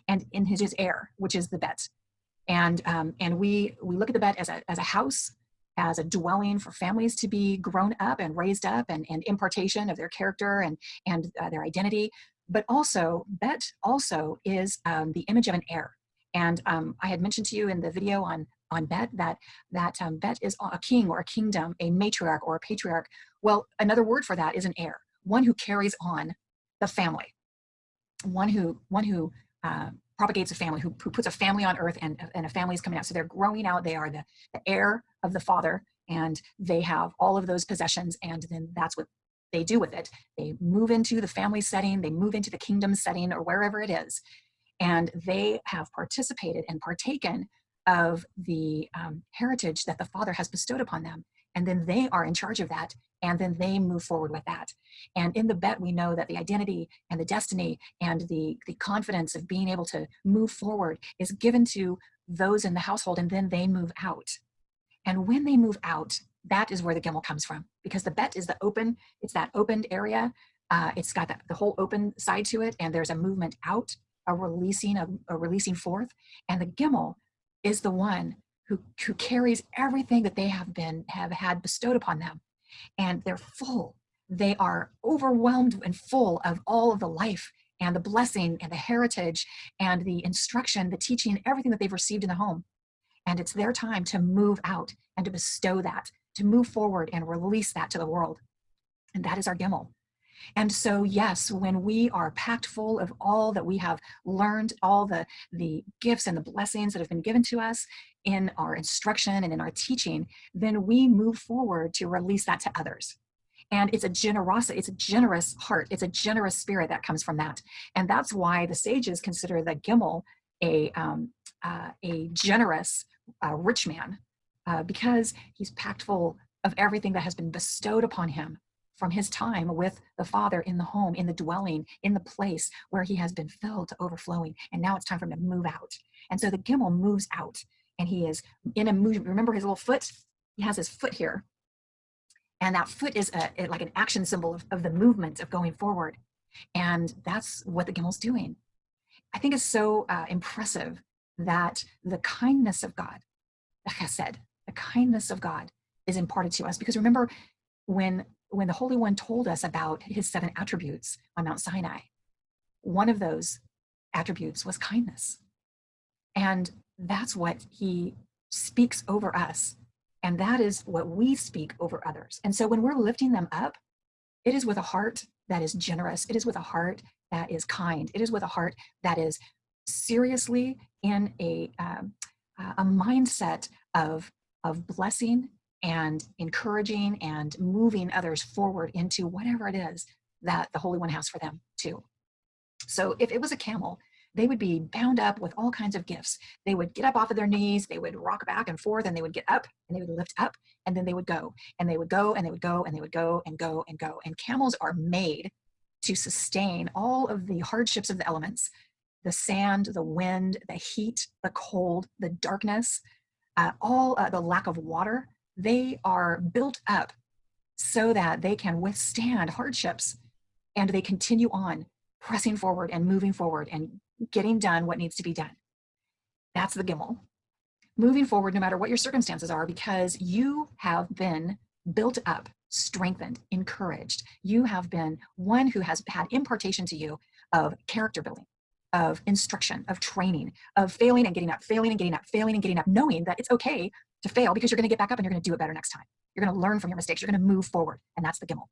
and in his heir, which is the Bet. And we look at the Bet as a house, as a dwelling for families to be grown up and raised up, and impartation of their character and their identity. But also, Bet also is the image of an heir. And I had mentioned to you in the video on Bet that Bet is a king or a kingdom, a matriarch or a patriarch. Well, another word for that is an heir, one who carries on the family, one who propagates a family, who puts a family on earth, and a family is coming out. So they're growing out. They are the heir of the father, and they have all of those possessions, and then that's what they do with it. They move into the family setting, they move into the kingdom setting, or wherever it is, and they have participated and partaken of the heritage that the Father has bestowed upon them. And then they are in charge of that, and then they move forward with that. And in the Bet, we know that the identity and the destiny and the confidence of being able to move forward is given to those in the household, and then they move out. And when they move out, that is where the Gimel comes from, because the Bet is it's that opened area. It's got the whole open side to it, and there's a movement out, a releasing forth. And the Gimel is the one who carries everything that they have had bestowed upon them. And they're full. They are overwhelmed and full of all of the life and the blessing and the heritage and the instruction, the teaching, everything that they've received in the home. And it's their time to move out and to bestow that, to move forward and release that to the world. And that is our Gimel. And so, yes, when we are packed full of all that we have learned, all the gifts and the blessings that have been given to us in our instruction and in our teaching, then we move forward to release that to others. And it's a generosity, it's a generous heart, it's a generous spirit that comes from that. And that's why the sages consider the Gimel a generous, rich man, because he's packed full of everything that has been bestowed upon him from his time with the Father in the home, in the dwelling, in the place where he has been filled to overflowing. And now it's time for him to move out. And so the Gimel moves out, and he is in a move. Remember his little foot? He has his foot here. And that foot is like an action symbol of the movement of going forward. And that's what the Gimel's doing. I think it's so impressive that the kindness of God, like I said, the kindness of God is imparted to us. Because remember, when the Holy One told us about his 7 attributes on Mount Sinai, one of those attributes was kindness. And that's what he speaks over us. And that is what we speak over others. And so when we're lifting them up, it is with a heart that is generous. It is with a heart that is kind. It is with a heart that is seriously in a mindset of blessing and encouraging and moving others forward into whatever it is that the Holy One has for them too. So if it was a camel, they would be bound up with all kinds of gifts. They would get up off of their knees, they would rock back and forth, and they would get up and they would lift up, and then they would go, and they would go, and they would go, and they would go, and go, and go. And camels are made to sustain all of the hardships of the elements, the sand, the wind, the heat, the cold, the darkness, all the lack of water. They are built up so that they can withstand hardships, and they continue on pressing forward and moving forward and getting done what needs to be done. That's the Gimel. Moving forward, no matter what your circumstances are, because you have been built up, strengthened, encouraged. You have been one who has had impartation to you of character building, of instruction, of training, of failing and getting up, failing and getting up, failing and getting up, knowing that it's okay to fail because you're going to get back up and you're going to do it better next time. You're going to learn from your mistakes. You're going to move forward. And that's the Gimel.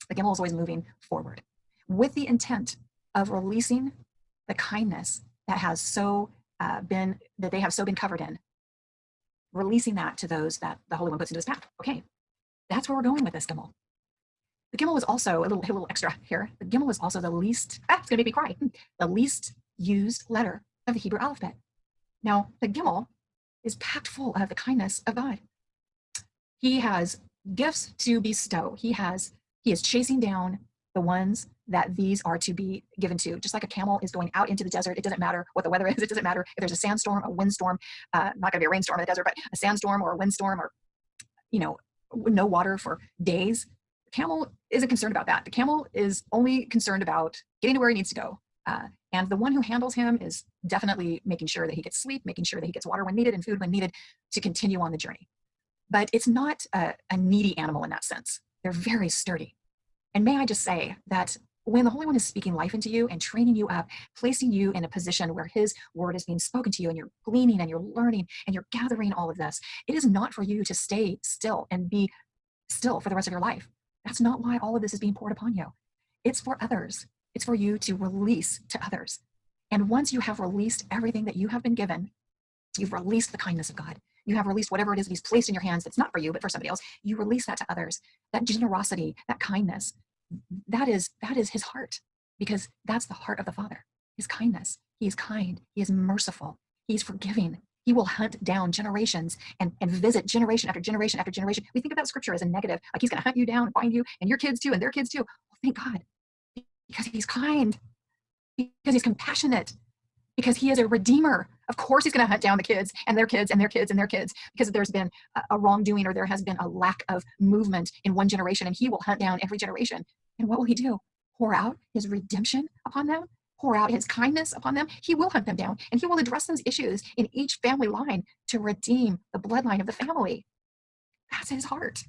The Gimel is always moving forward with the intent of releasing the kindness that has so been, that they have so been covered in, releasing that to those that the Holy One puts into his path. Okay, that's where we're going with this Gimel. The Gimel was also a little extra here. The Gimel was also the least, it's gonna make me cry, the least used letter of the Hebrew alphabet. Now, the Gimel is packed full of the kindness of God. He has gifts to bestow. He is chasing down the ones that these are to be given to. Just like a camel is going out into the desert, it doesn't matter what the weather is. It doesn't matter if there's a sandstorm, a windstorm, not going to be a rainstorm in the desert, but a sandstorm or a windstorm, or no water for days. The camel isn't concerned about that. The camel is only concerned about getting to where he needs to go. And the one who handles him is definitely making sure that he gets sleep, making sure that he gets water when needed and food when needed to continue on the journey. But it's not a needy animal in that sense. They're very sturdy. And may I just say that when the Holy One is speaking life into you and training you up, placing you in a position where his word is being spoken to you, and you're gleaning and you're learning and you're gathering all of this, it is not for you to stay still and be still for the rest of your life. That's not why all of this is being poured upon you. It's for others. It's for you to release to others. And once you have released everything that you have been given, you've released the kindness of God. You have released whatever it is that he's placed in your hands that's not for you, but for somebody else. You release that to others. That generosity, that kindness, that is his heart, because that's the heart of the Father, his kindness. He is kind. He is merciful. He's forgiving. He will hunt down generations and visit generation after generation after generation. We think about scripture as a negative, like he's going to hunt you down and find you and your kids too and their kids too. Oh, thank God, because he's kind, because he's compassionate, because he is a redeemer. Of course he's going to hunt down the kids and their kids and their kids and their kids, because there's been a wrongdoing or there has been a lack of movement in one generation, and he will hunt down every generation. And what will he do? Pour out his redemption upon them? Pour out his kindness upon them? He will hunt them down, and he will address those issues in each family line to redeem the bloodline of the family. That's his heart.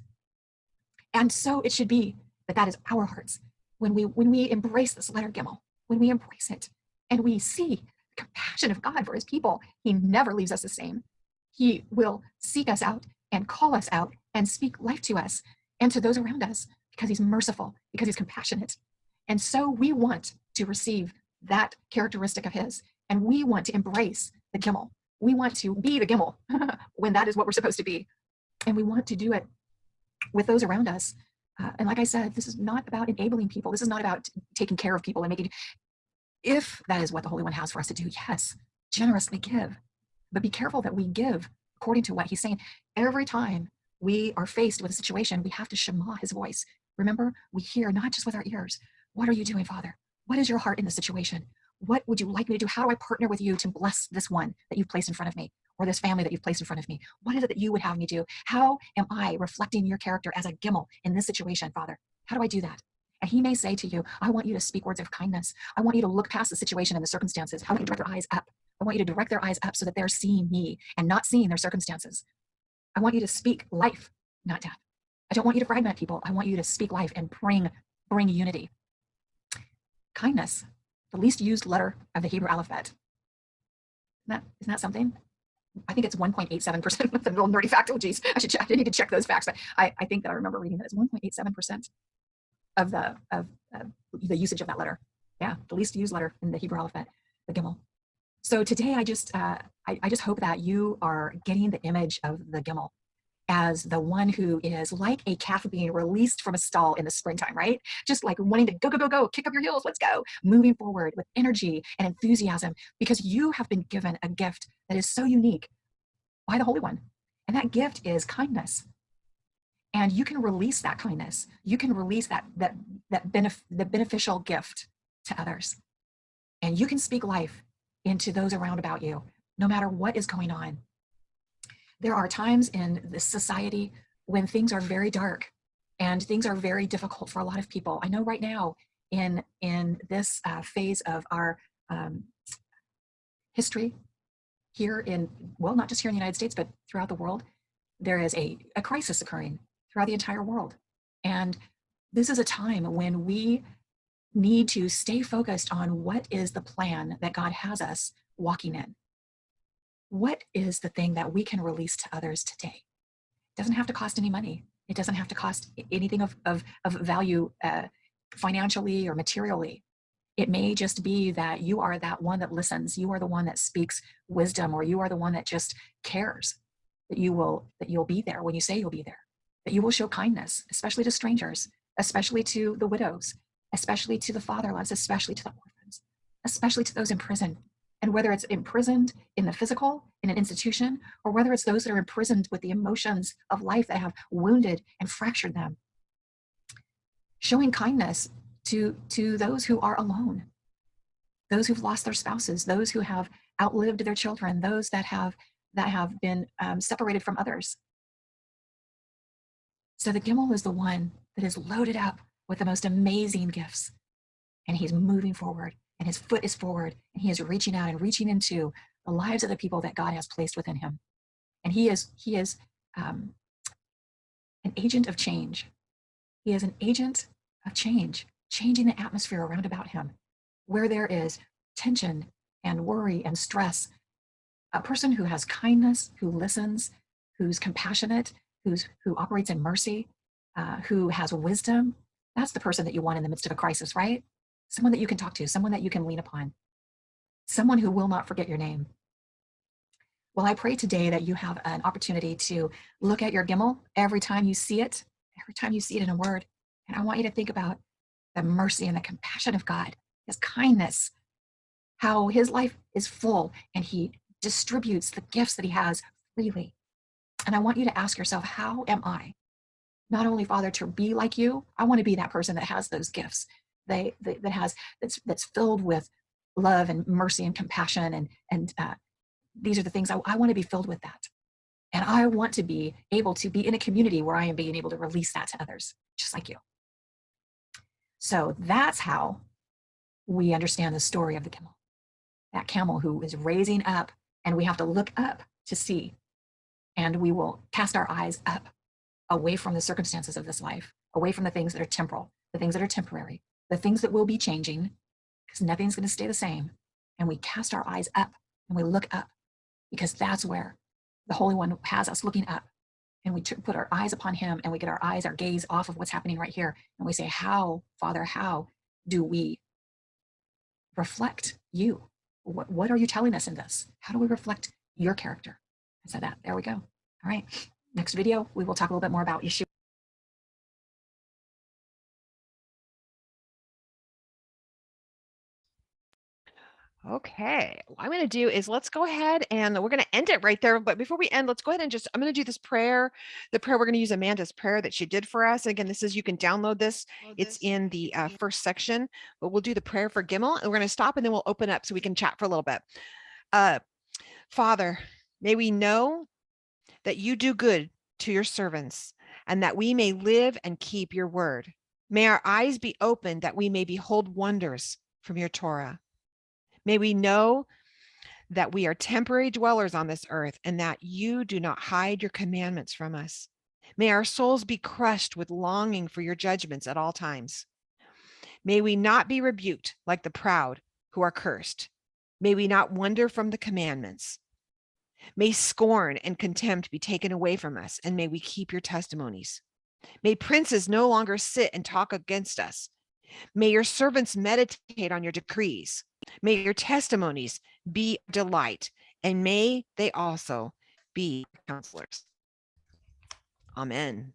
And so it should be that is our hearts. When we embrace this letter Gimel, when we embrace it and we see the compassion of God for his people, he never leaves us the same. He will seek us out and call us out and speak life to us and to those around us, because he's merciful, because he's compassionate. And so we want to receive that characteristic of his, and we want to embrace the Gimel. We want to be the Gimel when that is what we're supposed to be. And we want to do it with those around us. And like I said, this is not about enabling people. This is not about taking care of people and making, if that is what the Holy One has for us to do, yes, generously give. But be careful that we give according to what he's saying. Every time we are faced with a situation, we have to shema his voice. Remember, we hear not just with our ears. What are you doing, Father? What is your heart in the situation? What would you like me to do? How do I partner with you to bless this one that you've placed in front of me, or this family that you've placed in front of me? What is it that you would have me do? How am I reflecting your character as a Gimel in this situation, Father? How do I do that? And he may say to you, I want you to speak words of kindness. I want you to look past the situation and the circumstances. I want you to direct their eyes up. I want you to direct their eyes up so that they're seeing me and not seeing their circumstances. I want you to speak life, not death. I don't want you to fragment people. I want you to speak life and bring unity. Kindness, the least used letter of the Hebrew alphabet. Isn't that something? I think it's 1.87% with the little nerdy fact. Oh, geez, I should check. I need to check those facts, but I think that I remember reading that it's 1.87% of the usage of that letter. Yeah, the least used letter in the Hebrew alphabet, the Gimel. So today, I just hope that you are getting the image of the Gimel as the one who is like a calf being released from a stall in the springtime, right? Just like wanting to go, go, go, go, kick up your heels, let's go, moving forward with energy and enthusiasm, because you have been given a gift that is so unique by the Holy One. And that gift is kindness. And you can release that kindness. You can release the beneficial gift to others. And you can speak life into those around about you, no matter what is going on. There are times in this society when things are very dark and things are very difficult for a lot of people. I know right now in this phase of our history here in, well, not just here in the United States, but throughout the world, there is a crisis occurring throughout the entire world. And this is a time when we need to stay focused on what is the plan that God has us walking in. What is the thing that we can release to others today? It doesn't have to cost any money. It doesn't have to cost anything of value financially or materially. It may just be that you are that one that listens. You are the one that speaks wisdom, or you are the one that just cares that you'll be there when you say you'll be there, that you will show kindness, especially to strangers, especially to the widows, especially to the fatherless, especially to the orphans, especially to those in prison. And whether it's imprisoned in the physical, in an institution, or whether it's those that are imprisoned with the emotions of life that have wounded and fractured them. Showing kindness to those who are alone, those who've lost their spouses, those who have outlived their children, those that have been separated from others. So the Gimel is the one that is loaded up with the most amazing gifts, and he's moving forward. And his foot is forward, and he is reaching out and reaching into the lives of the people that God has placed within him. And he is an agent of change. He is an agent of change, changing the atmosphere around about him. Where there is tension and worry and stress, a person who has kindness, who listens, who's compassionate, who operates in mercy, who has wisdom, that's the person that you want in the midst of a crisis, right? Someone that you can talk to, someone that you can lean upon, someone who will not forget your name. Well, I pray today that you have an opportunity to look at your Gimel every time you see it in a word. And I want you to think about the mercy and the compassion of God, his kindness, how his life is full and he distributes the gifts that he has freely. And I want you to ask yourself, how am I? Not only, Father, to be like you, I want to be that person that has those gifts. That's filled with love and mercy and compassion, and these are the things I want to be filled with that, and I want to be able to be in a community where I am being able to release that to others, just like you. So that's how we understand the story of the camel, that camel who is raising up, and we have to look up to see, and we will cast our eyes up, away from the circumstances of this life, away from the things that are temporal, the things that are temporary, the things that will be changing, because nothing's going to stay the same. And we cast our eyes up and we look up, because that's where the Holy One has us looking up. And we put our eyes upon him, and we get our gaze off of what's happening right here. And we say, how, Father, how do we reflect you? What are you telling us in this? How do we reflect your character? I said that. There we go. All right. Next video, we will talk a little bit more about Yeshua. Okay, what I'm going to do is let's go ahead and we're going to end it right there. But before we end, let's go ahead and I'm going to do this prayer. The prayer we're going to use Amanda's prayer that she did for us. And again, you can download this. It's in the first section, but we'll do the prayer for Gimel and we're going to stop and then we'll open up so we can chat for a little bit. Father, may we know that you do good to your servants and that we may live and keep your word. May our eyes be opened that we may behold wonders from your Torah. May we know that we are temporary dwellers on this earth and that you do not hide your commandments from us. May our souls be crushed with longing for your judgments at all times. May we not be rebuked like the proud who are cursed. May we not wander from the commandments. May scorn and contempt be taken away from us, and may we keep your testimonies. May princes no longer sit and talk against us. May your servants meditate on your decrees. May your testimonies be delight, and may they also be counselors. Amen.